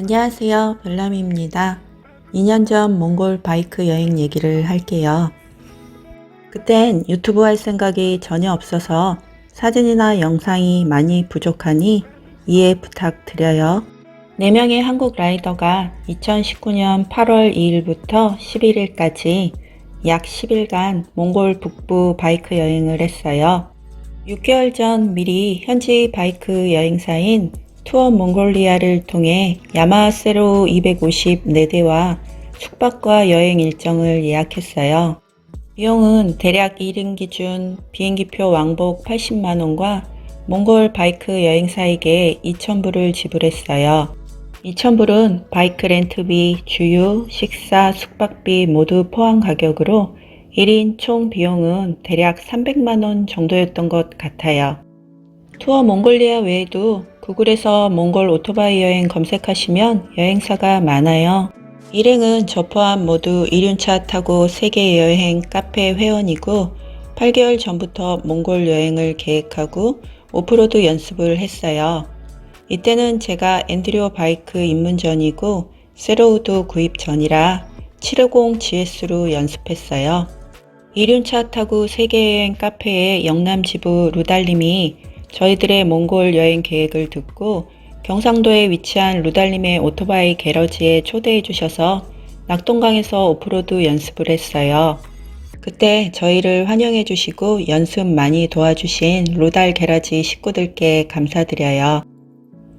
안녕하세요. 별남입니다. 2년 전 몽골 바이크 여행 얘기를 할게요. 그땐 유튜브 할 생각이 전혀 없어서 사진이나 영상이 많이 부족하니 이해 부탁드려요. 4명의 한국 라이더가 2019년 8월 2일부터 11일까지 약 10일간 몽골 북부 바이크 여행을 했어요. 6개월 전 미리 현지 바이크 여행사인 투어 몽골리아를 통해 야마하 세로우 250 4대와 숙박과 여행 일정을 예약했어요. 비용은 대략 1인 기준 비행기표 왕복 80만원과 몽골 바이크 여행사에게 2,000불을 지불했어요. 2,000불은 바이크 렌트비, 주유, 식사, 숙박비 모두 포함 가격으로 1인 총 비용은 대략 300만원 정도였던 것 같아요. 투어 몽골리아 외에도 구글에서 몽골 오토바이 여행 검색하시면 여행사가 많아요. 일행은 저 포함 모두 1륜차 타고 세계 여행 카페 회원이고 8개월 전부터 몽골 여행을 계획하고 오프로드 연습을 했어요. 이때는 제가 엔드리오 바이크 입문 전이고 세로우도 구입 전이라 750 GS로 연습했어요. 1륜차 타고 세계여행 카페의 영남 지부 루달님이 저희들의 몽골 여행 계획을 듣고 경상도에 위치한 루달님의 오토바이 게러지에 초대해 주셔서 낙동강에서 오프로드 연습을 했어요. 그때 저희를 환영해 주시고 연습 많이 도와주신 루달 게라지 식구들께 감사드려요.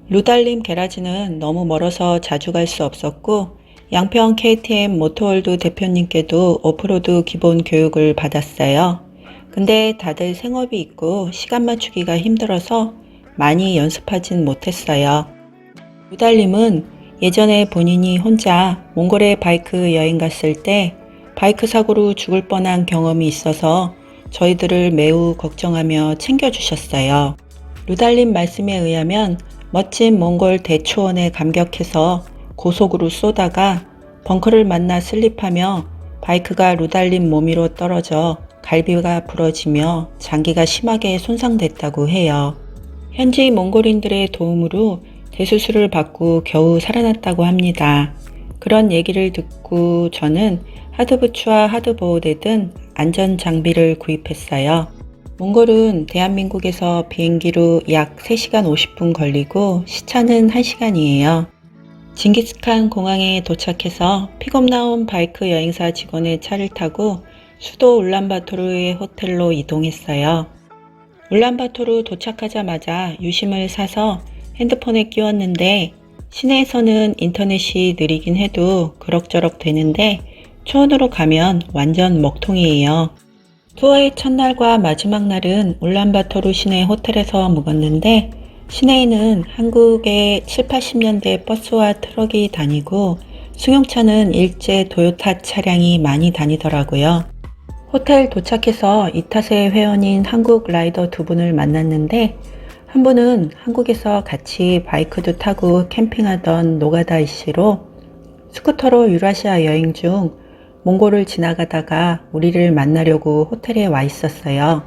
루달님 게라지는 너무 멀어서 자주 갈 수 없었고 양평 KTM 모터월드 대표님께도 오프로드 기본 교육을 받았어요. 근데 다들 생업이 있고 시간 맞추기가 힘들어서 많이 연습하진 못했어요. 루달님은 예전에 본인이 혼자 몽골에 바이크 여행 갔을 때 바이크 사고로 죽을 뻔한 경험이 있어서 저희들을 매우 걱정하며 챙겨주셨어요. 루달님 말씀에 의하면 멋진 몽골 대초원에 감격해서 고속으로 쏘다가 벙커를 만나 슬립하며 바이크가 루달님 몸 위로 떨어져 갈비가 부러지며 장기가 심하게 손상됐다고 해요. 현지 몽골인들의 도움으로 대수술을 받고 겨우 살아났다고 합니다. 그런 얘기를 듣고 저는 하드부츠와 하드보호대 등 안전 장비를 구입했어요. 몽골은 대한민국에서 비행기로 약 3시간 50분 걸리고 시차는 1시간이에요. 징기스칸 공항에 도착해서 픽업 나온 바이크 여행사 직원의 차를 타고 수도 울란바토르의 호텔로 이동했어요. 울란바토르 도착하자마자 유심을 사서 핸드폰에 끼웠는데 시내에서는 인터넷이 느리긴 해도 그럭저럭 되는데 초원으로 가면 완전 먹통이에요. 투어의 첫날과 마지막 날은 울란바토르 시내 호텔에서 묵었는데 시내에는 한국의 7, 80년대 버스와 트럭이 다니고 승용차는 일제 도요타 차량이 많이 다니더라고요. 호텔 도착해서 이탓의 회원인 한국 라이더 2분을 만났는데 한 분은 한국에서 같이 바이크도 타고 캠핑하던 노가다 씨로 스쿠터로 유라시아 여행 중 몽골을 지나가다가 우리를 만나려고 호텔에 와 있었어요.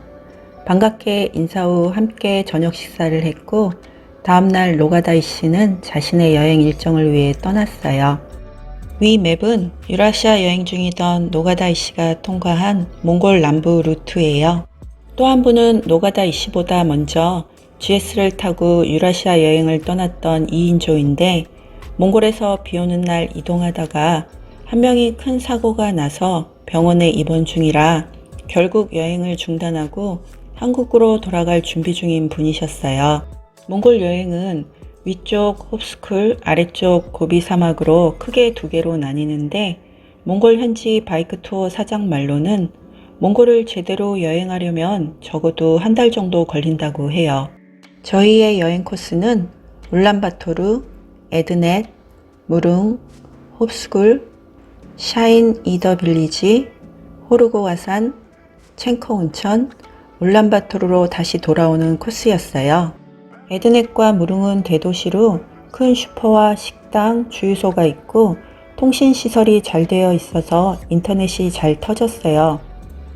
반갑게 인사 후 함께 저녁 식사를 했고 다음날 노가다이 씨는 자신의 여행 일정을 위해 떠났어요. 위 맵은 유라시아 여행 중이던 노가다이 씨가 통과한 몽골 남부 루트예요. 또 한 분은 노가다이 씨보다 먼저 GS를 타고 유라시아 여행을 떠났던 2인조인데 몽골에서 비 오는 날 이동하다가 한 명이 큰 사고가 나서 병원에 입원 중이라 결국 여행을 중단하고 한국으로 돌아갈 준비 중인 분이셨어요. 몽골 여행은 위쪽 홉스쿨, 아래쪽 고비 사막으로 크게 2개로 나뉘는데 몽골 현지 바이크 투어 사장 말로는 몽골을 제대로 여행하려면 적어도 한 달 정도 걸린다고 해요. 저희의 여행 코스는 울란바토르, 에드넷, 무릉, 홉스쿨, 샤인 이더 빌리지, 호르고와산, 챙커 온천, 울란바토르로 다시 돌아오는 코스였어요. 에드넷과 무릉은 대도시로 큰 슈퍼와 식당, 주유소가 있고 통신시설이 잘 되어 있어서 인터넷이 잘 터졌어요.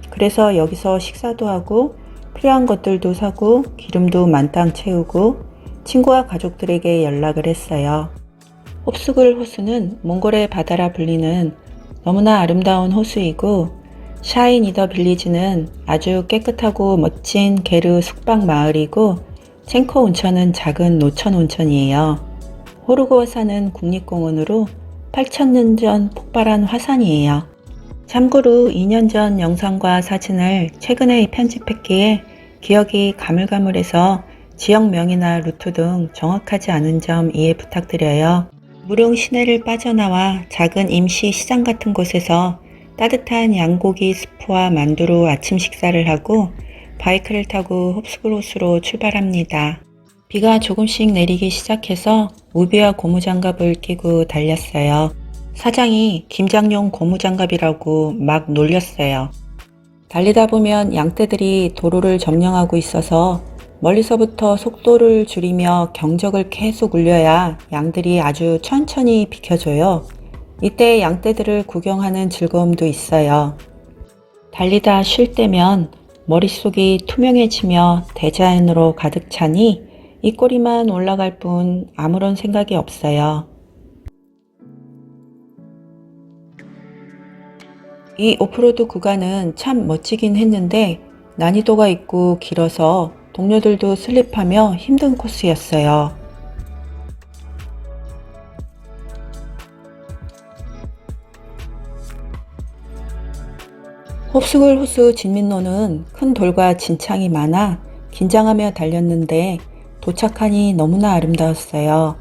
그래서 여기서 식사도 하고 필요한 것들도 사고 기름도 만땅 채우고 친구와 가족들에게 연락을 했어요. 홉스굴 호수는 몽골의 바다라 불리는 너무나 아름다운 호수이고, 샤인 이더 빌리지는 아주 깨끗하고 멋진 게르 숙박 마을이고, 챙코 온천은 작은 노천 온천이에요. 호르고어산은 국립공원으로 8,000년 전 폭발한 화산이에요. 참고로 2년 전 영상과 사진을 최근에 편집했기에 기억이 가물가물해서 지역명이나 루트 등 정확하지 않은 점 이해 부탁드려요. 무룡 시내를 빠져나와 작은 임시 시장 같은 곳에서 따뜻한 양고기 스프와 만두로 아침 식사를 하고 바이크를 타고 홉스굴 호수로 출발합니다. 비가 조금씩 내리기 시작해서 우비와 고무장갑을 끼고 달렸어요. 사장이 김장용 고무장갑이라고 막 놀렸어요. 달리다 보면 양떼들이 도로를 점령하고 있어서 멀리서부터 속도를 줄이며 경적을 계속 울려야 양들이 아주 천천히 비켜줘요. 이때 양떼들을 구경하는 즐거움도 있어요. 달리다 쉴 때면 머릿속이 투명해지며 대자연으로 가득 차니 입꼬리만 올라갈 뿐 아무런 생각이 없어요. 이 오프로드 구간은 참 멋지긴 했는데 난이도가 있고 길어서 동료들도 슬립하며 힘든 코스였어요. 홉스굴 호수 진민로는 큰 돌과 진창이 많아 긴장하며 달렸는데 도착하니 너무나 아름다웠어요.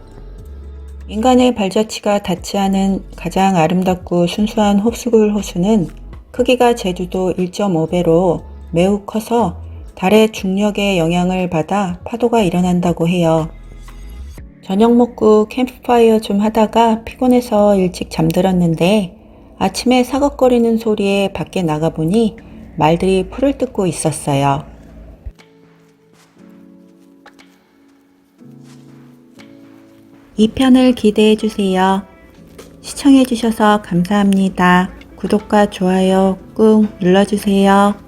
인간의 발자취가 닿지 않은 가장 아름답고 순수한 홉스굴 호수는 크기가 제주도 1.5배로 매우 커서 달의 중력의 영향을 받아 파도가 일어난다고 해요. 저녁 먹고 캠프파이어 좀 하다가 피곤해서 일찍 잠들었는데 아침에 사걱거리는 소리에 밖에 나가보니 말들이 풀을 뜯고 있었어요. 이 편을 기대해주세요. 시청해주셔서 감사합니다. 구독과 좋아요 꾹 눌러주세요.